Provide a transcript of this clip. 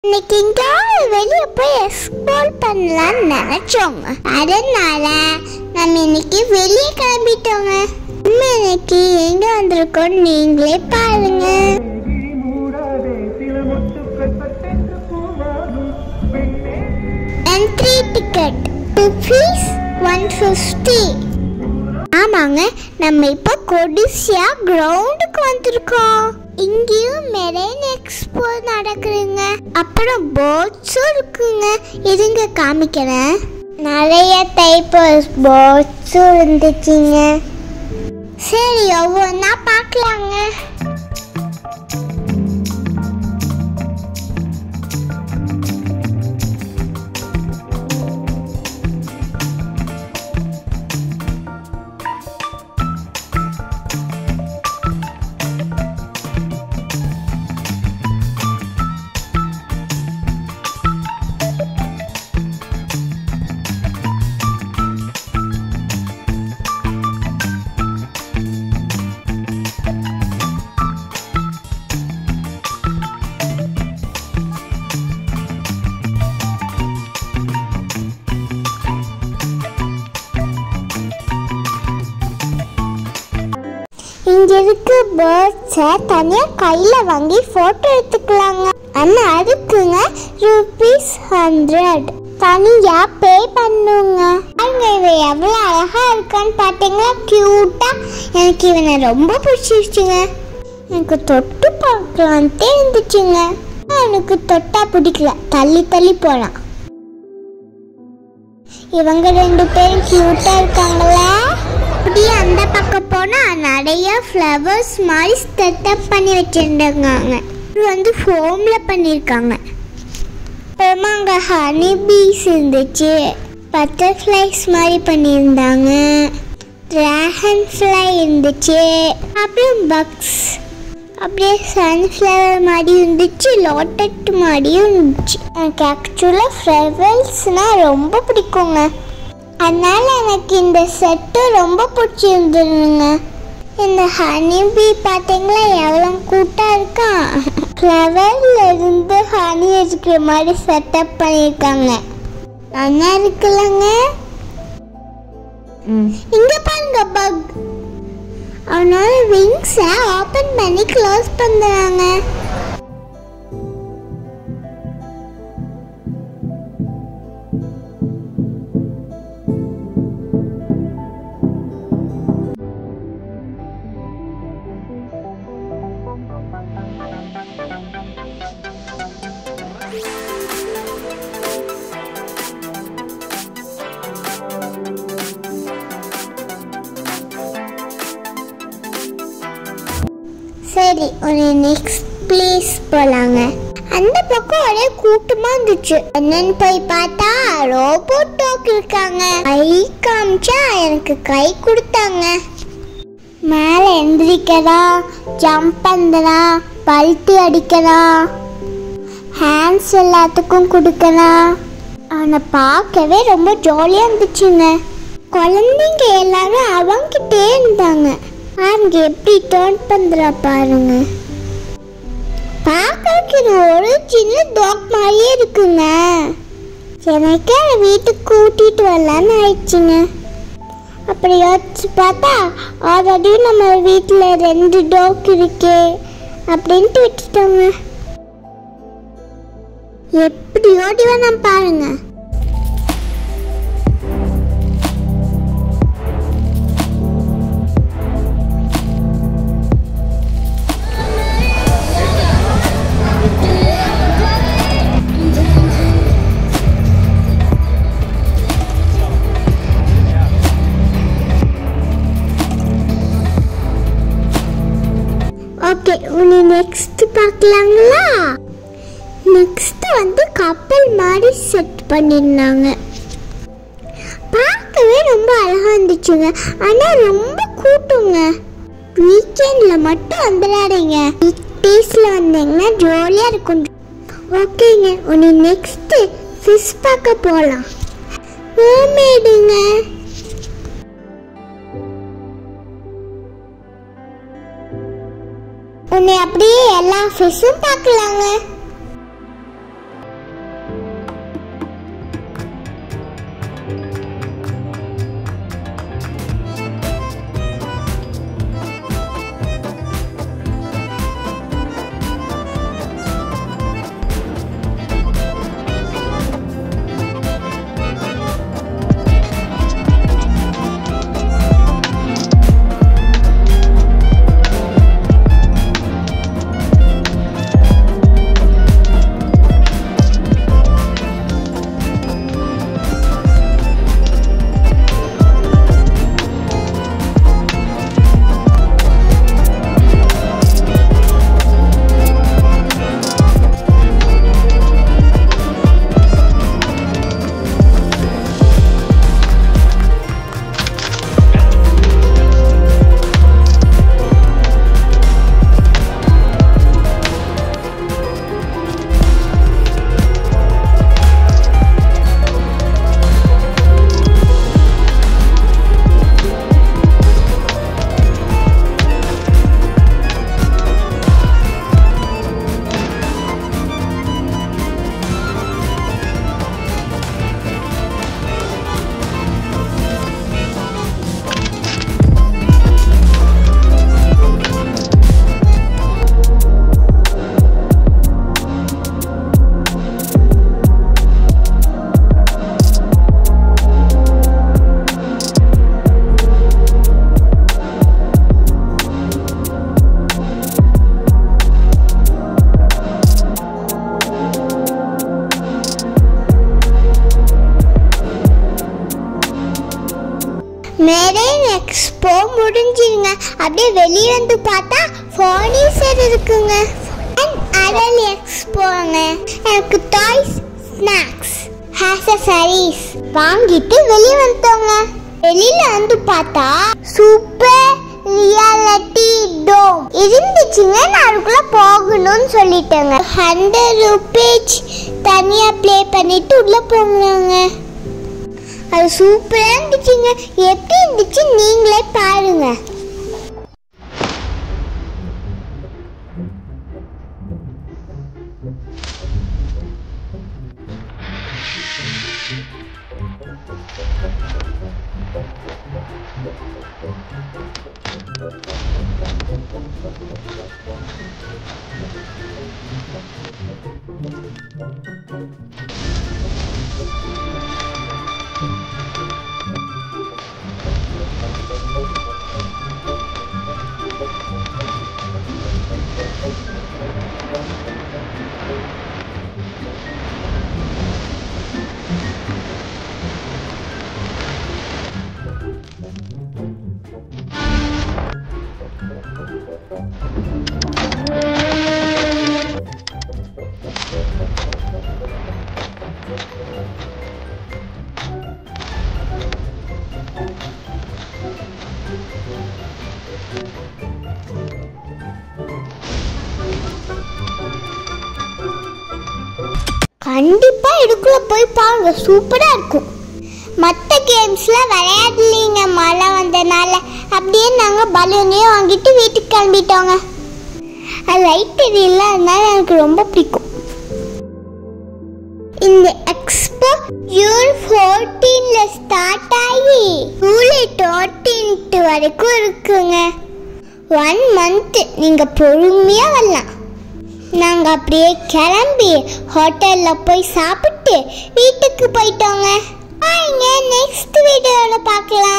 இன்னைக்கு எங்கேயாவது வெளியே போய் எக்ஸ்ப்ளோர் பண்ணலான்னு நினைச்சோங்க. அதனால நம்ம இன்னைக்கு வெளியே கிளம்பிட்டோங்க. நம்ம இன்னைக்கு எங்க வந்திருக்கோம் நீங்களே பாருங்க. Entry ticket rupees 150. ஆமாங்க, நம்ம இப்போ கொடிசியா கிரவுண்டுக்கு வந்திருக்கோம். இங்கேயும் மெரைன் எக்ஸ்போ நடக்குதுங்க. அப்புறம் போட்ஸும் இருக்குங்க. இதுங்க காமிக்கிறேன். நிறைய டைப் போட்ஸும் இருந்துச்சுங்க. சரி, ஒவ்வொன்றா பார்க்கலாங்க. இங்க இருக்க பேர்ட்ஸை தனியாக கையில் வாங்கி ஃபோட்டோ எடுத்துக்கலாங்க. ஆனால் அதுக்குங்க ₹100 தனியாக பே பண்ணுங்க. பாருங்க, இவன் எவ்வளோ அழகாக இருக்கான்னு பார்த்தீங்களா? க்யூட்டாக. எனக்கு இவனை ரொம்ப பிடிச்சிருச்சுங்க. எனக்கு தொட்டு பார்க்கலான்ட்டே இருந்துச்சுங்க. எனக்கு தொட்டா பிடிக்கல, தள்ளி தள்ளி போகலாம். இவங்க 2 பேரும் க்யூட்டாக இருக்காங்களா? அப்படியே அந்த பக்கம் போனால் நிறைய ஃப்ளவர்ஸ் மாதிரி செட்டப் பண்ணி வச்சுருந்தாங்க. இது வந்து ஃபோமில் பண்ணியிருக்காங்க. அப்புறமா அங்கே ஹனி பீஸ் இருந்துச்சு. பட்டர்ஃப்ளைஸ் மாதிரி பண்ணியிருந்தாங்க. ட்ராகன் ஃப்ளை இருந்துச்சு. அப்புறம் பக்ஸ், அப்படியே சன்ஃப்ளவர் மாதிரி இருந்துச்சு. லோட்டட் மாதிரியும் இருந்துச்சு. எனக்கு ஆக்சுவலாக ஃப்ளவர்ஸ்னால் ரொம்ப பிடிக்குங்க. அதனால எனக்கு இந்த செட்டு ரொம்ப பிடிச்சிருந்துருங்க. இந்த ஹனி பீ பார்த்தீங்களா எவ்வளோ கூட்டாக இருக்கா? ஃப்ளவர்ல இருந்து ஹனி இருக்கிற மாதிரி செட்டப் பண்ணியிருக்காங்க. நல்லா இருக்குல்லங்க. இங்க பாருங்க, பக். அவனோட விங்ஸை ஓப்பன் பண்ணி க்ளோஸ் பண்ணுறாங்க. சரி, ஒரு நெக்ஸ்ட் பிளேஸ் போகலாங்க. அந்த பக்கம் ஒரே கூட்டமாக இருந்துச்சு. என்னன்னு போய் பார்த்தா ரோபோட் டாக் இருக்காங்க. கை காமிச்சா எனக்கு கை கொடுத்தாங்க. மேலே எந்திரிக்கிறா, ஜம்ப் பண்ணுறா, பல்ட்டி அடிக்கிறா, ஹேண்ட்ஸ் எல்லாத்துக்கும் கொடுக்குறா. அவனை பார்க்கவே ரொம்ப ஜாலியாக இருந்துச்சுங்க. குழந்தைங்க எல்லாரும் அவங்கிட்டே இருந்தாங்க. பாருங்க எப்படி டர்ன் பண்ணுறா பாருங்க. பார்க்கறதுக்கு இது ஒரு சின்ன டாக் மாதிரியே இருக்குங்க. எனக்கே வீட்டுக்கு கூட்டிகிட்டு வரலான்னு ஆயிடுச்சுங்க. அப்படி யோசிச்சு பார்த்தா ஆல்ரெடி நம்ம வீட்டில் 2 டாக் இருக்கே அப்படின்ட்டு விட்டுட்டோங்க. எப்படி ஓடி வேணாம் பாருங்க. ஓகே, உன்னை நெக்ஸ்ட் பார்க்கலாங்களா? நெக்ஸ்ட் வந்து கப்பல் மாதிரி செட் பண்ணியிருந்தாங்க. பார்க்கவே ரொம்ப அழகாக இருந்துச்சுங்க. ஆனால் ரொம்ப கூட்டங்க. வீக்கெண்டில் மட்டும் வந்துடாதீங்க. டேஸில் வந்தீங்கன்னா ஜாலியாக இருக்கும். ஓகேங்க, உன்னை நெக்ஸ்ட் ஃபிஷ் பார்க்க போகலாம். ஹோம்மேடுங்க. உன்னை அப்படியே எல்லா ஃபிஷ்ஷும் பார்க்கலாங்க. மெரைன் எக்ஸ்போ முடிஞ்சிருங்க. அப்படியே வெளியே வந்து பார்த்தா ஃபர்னிச்சர் இருக்குங்க. அடல் எக்ஸ்போங்க. எனக்கு டாய்ஸ், ஸ்நாக்ஸ், ஆக்சசரிஸ் வாங்கிட்டு வெளியே வந்துட்டோங்க. வெளியில வந்து பார்த்தா சூப்பர் ரியாலிட்டி டோம் இருந்துச்சுங்க. நான் அதுக்குள்ள போகணும்னு சொல்லிட்டேங்க. 100 ரூபீஸ் தனியா ப்ளே பண்ணிட்டு உள்ள போனாங்க. அது சூப்பராக இருந்துச்சுங்க. எப்படி இருந்துச்சு நீங்களே பாருங்க. கண்டிப்பா இதுக்குள்ள போய் பாருங்க, சூப்பரா இருக்கும். மற்ற கேம்ஸ்ல விளையாடலீங்க மழை வந்தனால. அப்படியே நாங்க பலூனே வாங்கிட்டு வீட்டுக்கு கிளம்பிட்டோங்க. லைட் எரியல, அதனால எனக்கு ரொம்ப பிடிக்கும். இந்த எக்ஸ்போ ஜூன் 14ல ஸ்டார்ட் ஆகி ஜூலை 13th வரைக்கும் இருக்குங்க. 1 month நீங்க பொறுமையா வரலாம். நாங்க அப்படியே கிளம்பி ஹோட்டல்ல போய் சாப்பிட்டு வீட்டுக்கு போயிட்டோங்க. நெக்ஸ்ட் வீடியோல பார்க்கலாம்.